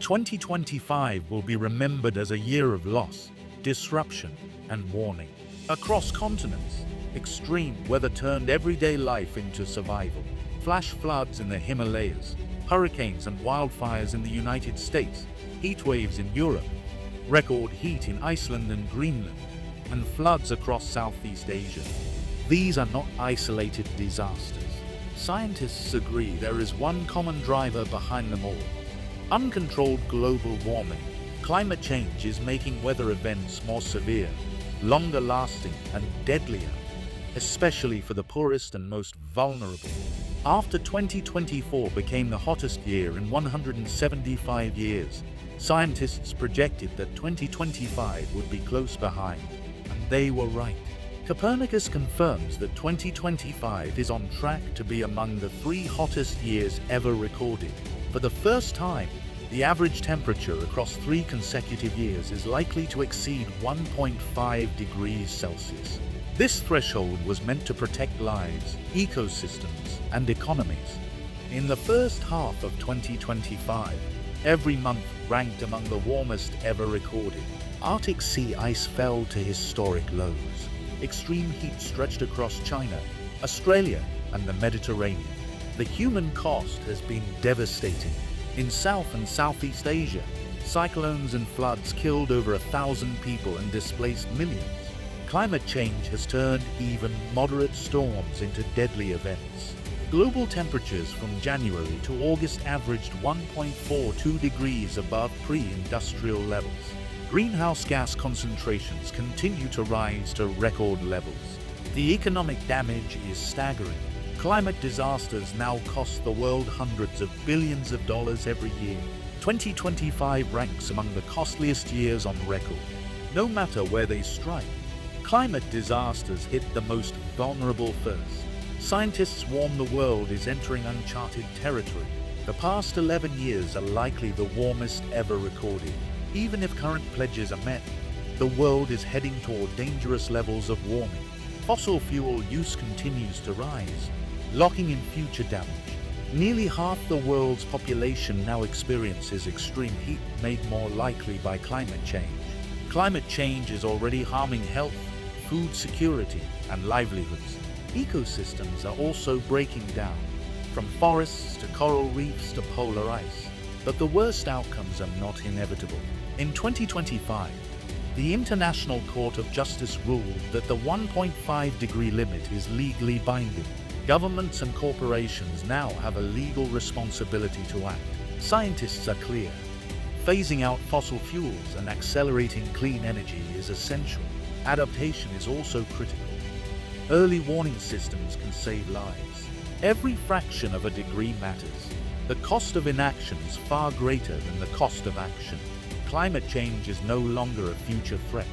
2025 will be remembered as a year of loss, disruption, and warning. Across continents, extreme weather turned everyday life into survival. Flash floods in the Himalayas, hurricanes and wildfires in the United States, heat waves in Europe, record heat in Iceland and Greenland, and floods across Southeast Asia. These are not isolated disasters. Scientists agree there is one common driver behind them all: uncontrolled global warming. Climate change is making weather events more severe, longer lasting, and deadlier, especially for the poorest and most vulnerable. After 2024 became the hottest year in 175 years, scientists projected that 2025 would be close behind, and they were right. Copernicus confirms that 2025 is on track to be among the 3 hottest years ever recorded. For the first time, the average temperature across 3 consecutive years is likely to exceed 1.5 degrees Celsius. This threshold was meant to protect lives, ecosystems, and economies. In the first half of 2025, every month ranked among the warmest ever recorded. Arctic sea ice fell to historic lows. Extreme heat stretched across China, Australia, and the Mediterranean. The human cost has been devastating. In South and Southeast Asia, cyclones and floods killed over 1,000 people and displaced millions. Climate change has turned even moderate storms into deadly events. Global temperatures from January to August averaged 1.42 degrees above pre-industrial levels. Greenhouse gas concentrations continue to rise to record levels. The economic damage is staggering. Climate disasters now cost the world hundreds of billions of dollars every year. 2025 ranks among the costliest years on record. No matter where they strike, climate disasters hit the most vulnerable first. Scientists warn the world is entering uncharted territory. The past 11 years are likely the warmest ever recorded. Even if current pledges are met, the world is heading toward dangerous levels of warming. Fossil fuel use continues to rise, locking in future damage. Nearly half the world's population now experiences extreme heat made more likely by climate change. Climate change is already harming health, food security, and livelihoods. Ecosystems are also breaking down, from forests to coral reefs to polar ice. But the worst outcomes are not inevitable. In 2025, the International Court of Justice ruled that the 1.5-degree limit is legally binding. Governments and corporations now have a legal responsibility to act. Scientists are clear. Phasing out fossil fuels and accelerating clean energy is essential. Adaptation is also critical. Early warning systems can save lives. Every fraction of a degree matters. The cost of inaction is far greater than the cost of action. Climate change is no longer a future threat.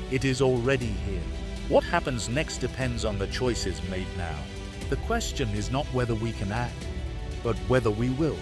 It is already here. What happens next depends on the choices made now. The question is not whether we can act, but whether we will.